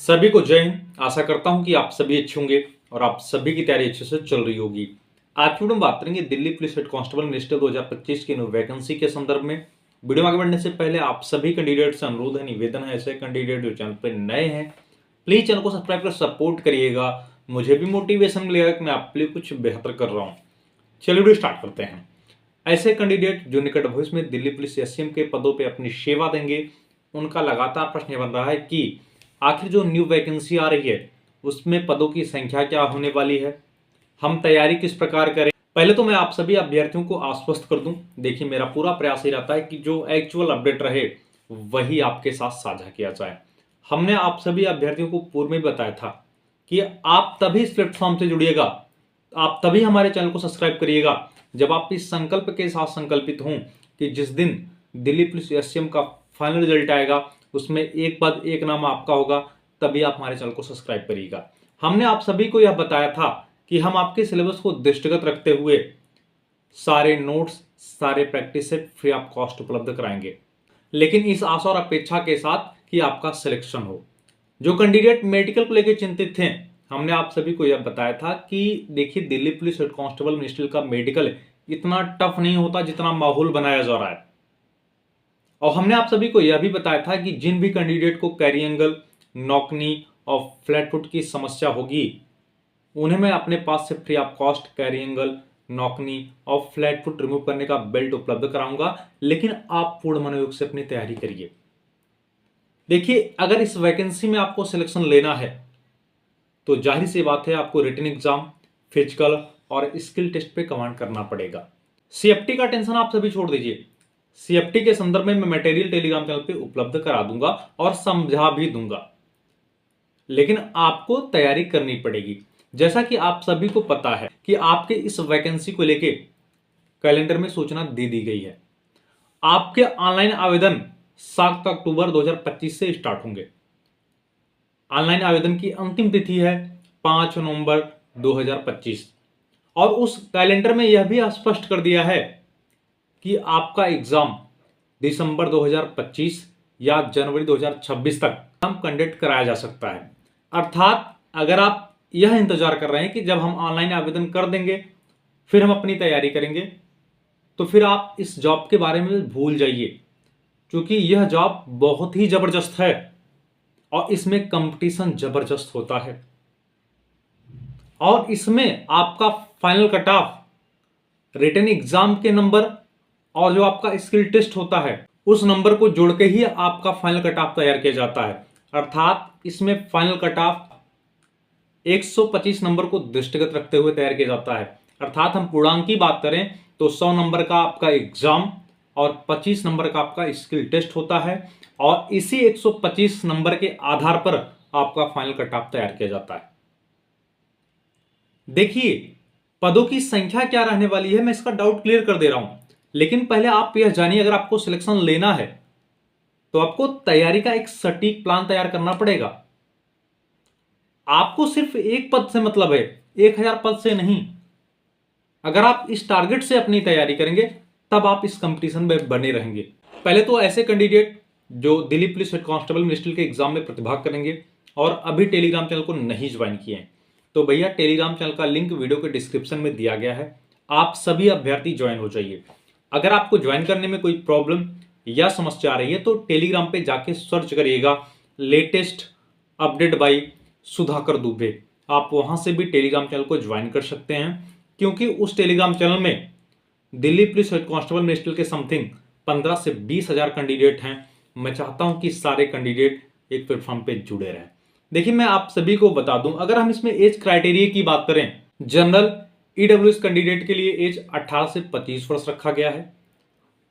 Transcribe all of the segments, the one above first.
सभी को जय हिंद। आशा करता हूं कि आप सभी अच्छे होंगे और आप सभी की तैयारी अच्छे से चल रही होगी। आज की वीडियो में बात करेंगे Delhi police head constable minister 2025 की न्यू वैकेंसी के संदर्भ में। वीडियो में आगे बढ़ने से पहले आप सभी कैंडिडेट से अनुरोध है, निवेदन है, ऐसे कैंडिडेट जो चैनल पर नए हैं प्लीज चैनल को सब्सक्राइब कर सपोर्ट करिएगा। मुझे भी मोटिवेशन मिलेगा कि मैं आपके लिए कुछ बेहतर कर रहा हूँ। चलिए वीडियो स्टार्ट करते हैं। ऐसे कैंडिडेट जो निकट भविष्य में दिल्ली पुलिस एसएम के पदों पर अपनी सेवा देंगे, उनका लगातार प्रश्न बन रहा है कि आखिर जो न्यू वैकेंसी आ रही है उसमें पदों की संख्या क्या होने वाली है, हम तैयारी किस प्रकार करें। पहले तो मैं आप सभी अभ्यर्थियों को आश्वस्त कर दूं, देखिए मेरा पूरा प्रयास ही रहता है कि जो एक्चुअल अपडेट रहे वही आपके साथ साझा किया जाए। हमने आप सभी अभ्यर्थियों को पूर्व में बताया था कि आप तभी इस प्लेटफॉर्म से जुड़िएगा, आप तभी हमारे चैनल को सब्सक्राइब करिएगा जब आप इस संकल्प के साथ संकल्पित हों कि जिस दिन दिल्ली पुलिस एसएम का फाइनल रिजल्ट आएगा उसमें एक पद एक नाम आपका होगा, तभी आप हमारे चैनल को सब्सक्राइब करिएगा। हमने आप सभी को यह बताया था कि हम आपके सिलेबस को दृष्टिगत रखते हुए सारे नोट्स, सारे practice set free of cost उपलब्ध कराएंगे, लेकिन इस आशा और अपेक्षा के साथ कि आपका सिलेक्शन हो। जो कैंडिडेट मेडिकल को लेकर चिंतित थे, हमने आप सभी को यह बताया था कि देखिए Delhi police head constable ministry का मेडिकल इतना टफ नहीं होता जितना माहौल बनाया जा रहा है। और हमने आप सभी को यह भी बताया था कि जिन भी कैंडिडेट को कैरी एंगल, नॉकनी और फ्लैट फुट की समस्या होगी उन्हें मैं अपने पास से free of cost carry angle, knock knee और फ्लैट फुट रिमूव करने का बेल्ट उपलब्ध कराऊंगा, लेकिन आप पूर्ण मनोयोग से अपनी तैयारी करिए। देखिए अगर इस वैकेंसी में आपको सिलेक्शन लेना है तो जाहिर सी बात है आपको रिटन एग्जाम, फिजिकल और स्किल टेस्ट पे कमांड करना पड़ेगा। सीएफटी का टेंशन आप सभी छोड़ दीजिए, सीएफटी के संदर्भ में मैं मटेरियल टेलीग्राम चैनल पे उपलब्ध करा दूंगा और समझा भी दूंगा, लेकिन आपको तैयारी करनी पड़ेगी। जैसा कि आप सभी को पता है कि आपके इस वैकेंसी को लेके कैलेंडर में सूचना दे दी गई है। आपके ऑनलाइन आवेदन 7 अक्टूबर 2025 से स्टार्ट होंगे। ऑनलाइन आवेदन की अंतिम तिथि है 5 नवंबर 2025 और उस कैलेंडर में यह भी स्पष्ट कर दिया है कि आपका एग्जाम दिसंबर 2025 या जनवरी 2026 तक हम कंडक्ट कराया जा सकता है। अर्थात अगर आप यह इंतजार कर रहे हैं कि जब हम ऑनलाइन आवेदन कर देंगे फिर हम अपनी तैयारी करेंगे, तो फिर आप इस जॉब के बारे में भूल जाइए, क्योंकि यह जॉब बहुत ही जबरदस्त है और इसमें कंपटीशन जबरदस्त होता है और इसमें आपका final cut off written exam के नंबर और जो आपका स्किल टेस्ट होता है उस नंबर को जोड़ के ही आपका फाइनल कट ऑफ तैयार किया जाता है। अर्थात इसमें फाइनल कट ऑफ 125 नंबर को दृष्टिगत रखते हुए तैयार किया जाता है। अर्थात हम पूर्णांक की बात करें तो 100 नंबर का आपका एग्जाम और 25 नंबर का आपका स्किल टेस्ट होता है और इसी 125 नंबर के आधार पर आपका फाइनल कट ऑफ तैयार किया जाता है। देखिए पदों की संख्या क्या रहने वाली है मैं इसका डाउट क्लियर कर दे रहा हूं, लेकिन पहले आप यह जानिए अगर आपको सिलेक्शन लेना है तो आपको तैयारी का एक सटीक प्लान तैयार करना पड़ेगा। आपको सिर्फ एक पद से मतलब है, 1000 पद से नहीं। अगर आप इस टारगेट से अपनी तैयारी करेंगे तब आप इस कंपटीशन में बने रहेंगे। पहले तो ऐसे कैंडिडेट जो Delhi police head constable ministry के एग्जाम में प्रतिभाग करेंगे और अभी टेलीग्राम चैनल को नहीं ज्वाइन किए हैं तो भैया टेलीग्राम चैनल का लिंक वीडियो के डिस्क्रिप्शन में दिया गया है, आप सभी अभ्यर्थी ज्वाइन हो जाइए। अगर आपको ज्वाइन करने में कोई प्रॉब्लम या समस्या आ रही है तो टेलीग्राम पे जाके सर्च करिएगा latest update by Sudhakar Dubey, आप वहां से भी टेलीग्राम चैनल को ज्वाइन कर सकते हैं, क्योंकि उस टेलीग्राम चैनल में Delhi police head constable ministry के समथिंग 15 से 20 हजार कैंडिडेट हैं। मैं चाहता हूं कि सारे कैंडिडेट एक प्लेटफॉर्म पे जुड़े रहें। देखिए मैं आप सभी को बता दूं, अगर हम इसमें एज क्राइटेरिया की बात करें, जनरल ईडब्ल्यूएस कैंडिडेट के लिए एज 18 से 25 वर्ष रखा गया है।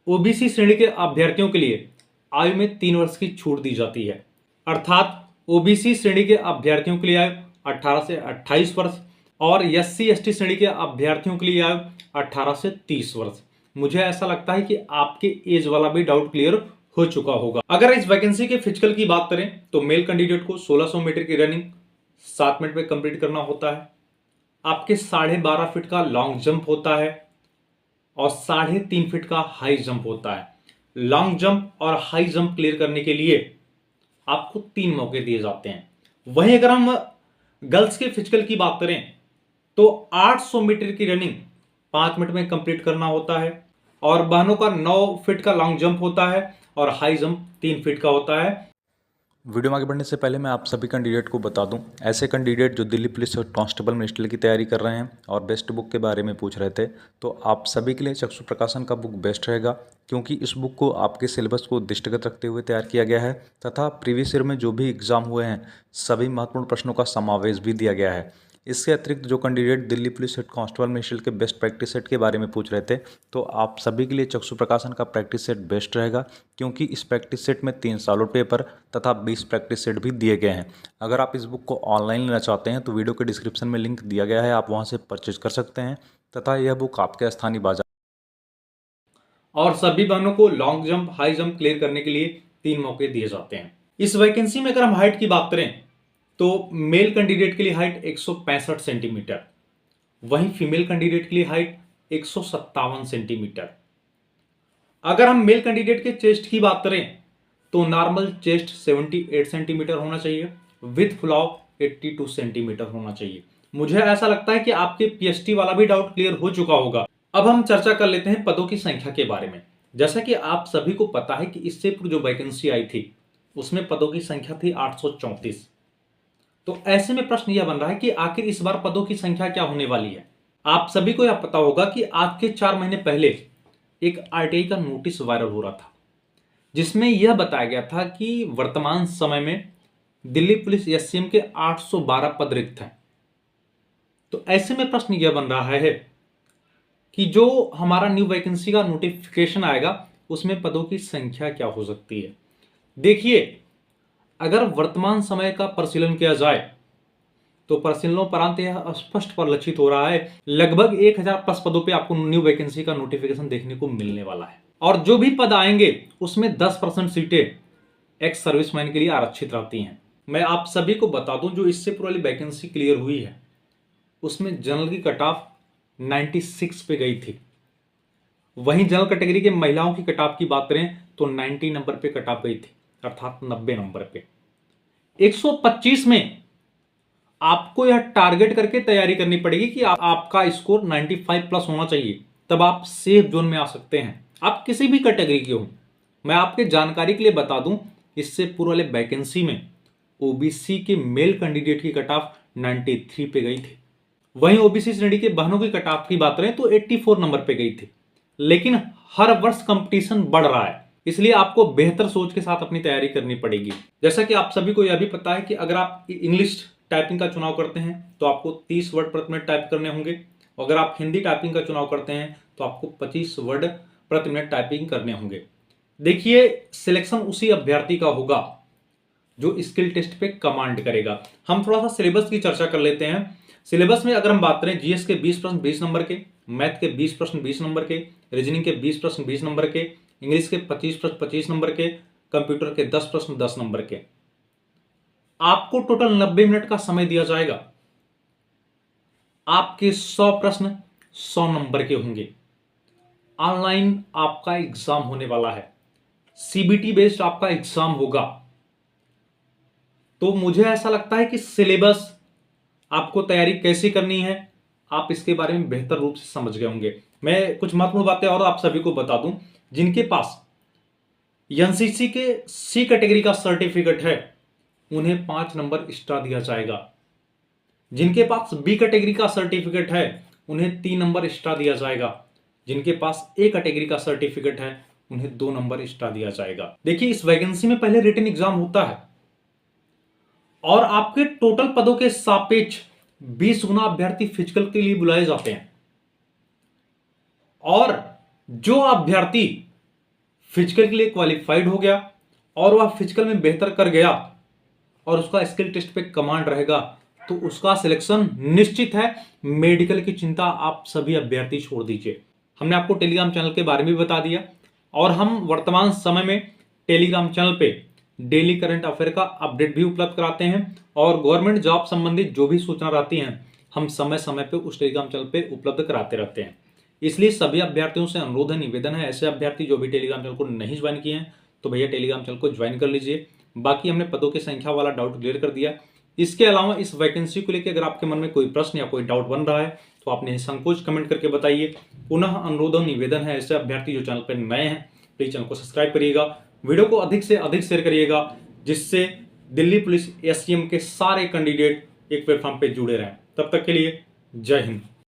ओबीसी श्रेणी के अभ्यर्थियों के लिए आयु में 3 वर्ष की छूट दी जाती है। अर्थात ओबीसी श्रेणी के अभ्यर्थियों के लिए आयु 18 से 28 वर्ष और एससी एसटी श्रेणी के अभ्यर्थियों के लिए आयु 18 से 30 वर्ष। मुझे ऐसा लगता है कि आपके एज वाला भी डाउट क्लियर हो चुका होगा। अगर इस वैकेंसी के फिजिकल की बात करें तो मेल कैंडिडेट को 1600 मीटर की रनिंग 7 मिनट में कंप्लीट करना होता है। आपके 12.5 फीट का लॉन्ग जंप होता है और 3.5 फीट का हाई जंप होता है। लॉन्ग जंप और हाई जंप क्लियर करने के लिए आपको 3 मौके दिए जाते हैं। वहीं अगर हम गर्ल्स के फिजिकल की बात करें तो 800 मीटर की रनिंग 5 मिनट में कंप्लीट करना होता है, और बहनों का 9 फीट का लॉन्ग जंप होता है और हाई जंप 3 फीट का होता है। वीडियो में आगे बढ़ने से पहले मैं आप सभी कैंडिडेट को बता दूं, ऐसे कैंडिडेट जो दिल्ली पुलिस और कांस्टेबल मिनिस्ट्री की तैयारी कर रहे हैं और बेस्ट बुक के बारे में पूछ रहे थे, तो आप सभी के लिए चक्षु प्रकाशन का बुक बेस्ट रहेगा, क्योंकि इस बुक को आपके सिलेबस को दृष्टिगत रखते हुए तैयार किया गया है तथा प्रीवियस ईयर में जो भी एग्जाम हुए हैं सभी महत्वपूर्ण प्रश्नों का समावेश भी दिया गया है। इसके अतिरिक्त जो candidate Delhi police head constable ministry के बेस्ट प्रैक्टिस सेट के बारे में पूछ रहे थे, तो आप सभी के लिए चक्षु प्रकाशन का प्रैक्टिस सेट बेस्ट रहेगा, क्योंकि इस प्रैक्टिस सेट में 3 सॉलिड पेपर तथा 20 प्रैक्टिस सेट भी दिए गए हैं। अगर आप इस बुक को ऑनलाइन लेना चाहते हैं तो वीडियो के डिस्क्रिप्शन में लिंक दिया गया है, आप वहां से परचेज कर सकते हैं तथा यह बुक आपके स्थानीय बाजार और सभी बहनों को long jump high jump clear करने के लिए 3 मौके दिए जाते हैं। इस वैकेंसी में अगर हम हाइट की बात करें तो मेल कैंडिडेट के लिए हाइट 165 सेंटीमीटर, वहीं फीमेल कैंडिडेट के लिए हाइट 157 सेंटीमीटर। अगर हम मेल कैंडिडेट के चेस्ट की बात करें तो नॉर्मल चेस्ट 78 सेंटीमीटर होना चाहिए, विथ फ्लॉप 82 सेंटीमीटर होना चाहिए। मुझे ऐसा लगता है कि आपके पीएसटी वाला भी डाउट क्लियर हो चुका होगा। अब हम चर्चा कर लेते हैं पदों की संख्या के बारे में। जैसा कि आप सभी को पता है कि इससे पूर्व जो वैकेंसी आई थी उसमें पदों की संख्या थी 834। तो ऐसे में प्रश्न यह बन रहा है कि आखिर इस बार पदों की संख्या क्या होने वाली है। आप सभी को यह पता होगा कि आज के 4 महीने पहले एक आरटीआई का नोटिस वायरल हो रहा था, जिसमें यह बताया गया था कि वर्तमान समय में दिल्ली पुलिस एससीएम के 812 पद रिक्त हैं। तो ऐसे में प्रश्न यह बन रहा है कि जो हमारा न्यू वैकेंसी का नोटिफिकेशन आएगा उसमें पदों की संख्या क्या हो सकती है। देखिए, अगर वर्तमान समय का परिशीलन किया जाए तो परिशीलनोपरांत यह स्पष्ट परिलक्षित हो रहा है लगभग 1000 प्लस पदों पे आपको न्यू वैकेंसी का नोटिफिकेशन देखने को मिलने वाला है, और जो भी पद आएंगे उसमें 10% सीटें एक्स सर्विसमैन के लिए आरक्षित रहती हैं। मैं आप सभी को बता दूं, जो इससे पूर्व वाली वैकेंसी क्लियर हुई है उसमें जनरल की कट ऑफ 96 पे गई थी, वहीं जनरल कैटेगरी के महिलाओं की कट ऑफ की बात करें तो 90 नंबर पे कट ऑफ गई थी, अर्थात 90 नंबर पे। 125 में आपको यह टारगेट करके तैयारी करनी पड़ेगी कि आपका स्कोर 95 प्लस होना चाहिए, तब आप सेफ जोन में आ सकते हैं। आप किसी भी कैटेगरी के हो। मैं आपके जानकारी के लिए बता दूं, इससे पूर्व वाले वैकेंसी में ओबीसी के मेल कैंडिडेट की कट ऑफ 93 पे गई थी, वहीं ओबीसी श्रेणी के बहनों की कट ऑफ की बात करें तो 84 नंबर पे गई थी। लेकिन हर वर्ष कंपटीशन बढ़ रहा है, इसलिए आपको बेहतर सोच के साथ अपनी तैयारी करनी पड़ेगी। जैसा कि आप सभी को यह भी पता है कि अगर आप इंग्लिश टाइपिंग का चुनाव करते हैं तो आपको 30 वर्ड प्रति मिनट टाइप करने होंगे, अगर आप हिंदी टाइपिंग का चुनाव करते हैं तो आपको 25 वर्ड प्रति मिनट टाइपिंग करने होंगे। देखिए, सिलेक्शन उसी अभ्यर्थी का होगा जो स्किल टेस्ट पे कमांड करेगा। हम थोड़ा सा सिलेबस की चर्चा कर लेते हैं। सिलेबस में अगर हम बात करें, जीएस के 20 प्रश्न 20 नंबर के, मैथ के 20 प्रश्न 20 नंबर के, रीजनिंग के 20 प्रश्न 20 नंबर के, इंग्लिश के 25 प्रश्न 25 नंबर के, कंप्यूटर के 10 प्रश्न 10 नंबर के। आपको टोटल 90 मिनट का समय दिया जाएगा। आपके 100 प्रश्न 100 नंबर के होंगे। ऑनलाइन आपका एग्जाम होने वाला है, सीबीटी बेस्ड आपका एग्जाम होगा। तो मुझे ऐसा लगता है कि सिलेबस, आपको तैयारी कैसे करनी है, आप इसके बारे में बेहतर रूप से समझ गए होंगे। मैं कुछ महत्वपूर्ण बातें और आप सभी को बता दूं, जिनके पास एनसीसी के सी कैटेगरी का सर्टिफिकेट है उन्हें 5 नंबर एक्स्ट्रा दिया जाएगा। जिनके पास बी कैटेगरी का सर्टिफिकेट है उन्हें 3 नंबर एक्स्ट्रा दिया जाएगा। जिनके पास ए कैटेगरी का सर्टिफिकेट है उन्हें 2 नंबर एक्स्ट्रा दिया जाएगा। देखिए, इस वैकेंसी में पहले रिटन एग्जाम होता है और आपके टोटल पदों के सापेक्ष 20 गुना अभ्यर्थी फिजिकल के लिए बुलाए जाते हैं, और जो अभ्यर्थी फिजिकल के लिए क्वालिफाइड हो गया और वह फिजिकल में बेहतर कर गया और उसका स्किल टेस्ट पे कमांड रहेगा तो उसका सिलेक्शन निश्चित है। मेडिकल की चिंता आप सभी अभ्यर्थी छोड़ दीजिए। हमने आपको टेलीग्राम चैनल के बारे में भी बता दिया, और हम वर्तमान समय में टेलीग्राम चैनल पे डेली करंट अफेयर का अपडेट भी उपलब्ध कराते हैं, और गवर्नमेंट जॉब संबंधित जो भी सूचना रहती हैं हम समय समय पे उस टेलीग्राम चैनल पे उपलब्ध कराते रहते हैं। इसलिए सभी अभ्यर्थियों से अनुरोध है, निवेदन है, ऐसे अभ्यर्थी जो भी टेलीग्राम चैनल को नहीं ज्वाइन किए हैं तो भैया टेलीग्राम चैनल को ज्वाइन कर लीजिए। बाकी हमने पदों की संख्या वाला डाउट क्लियर कर दिया इसके अलावा इस वैकेंसी को लेकर अगर आपके मन में कोई प्रश्न या कोई डाउट बन रहा है तो आप निसंकोच कमेंट करके बताइए। पुनः अनुरोध और निवेदन है, ऐसे अभ्यर्थी जो चैनल पर नए हैं प्लीज चैनल को सब्सक्राइब करिएगा, वीडियो को अधिक से अधिक शेयर करिएगा, जिससे दिल्ली पुलिस एससीएम के सारे कैंडिडेट एक प्लेटफॉर्म पे जुड़े रहें। तब तक के लिए जय हिंद।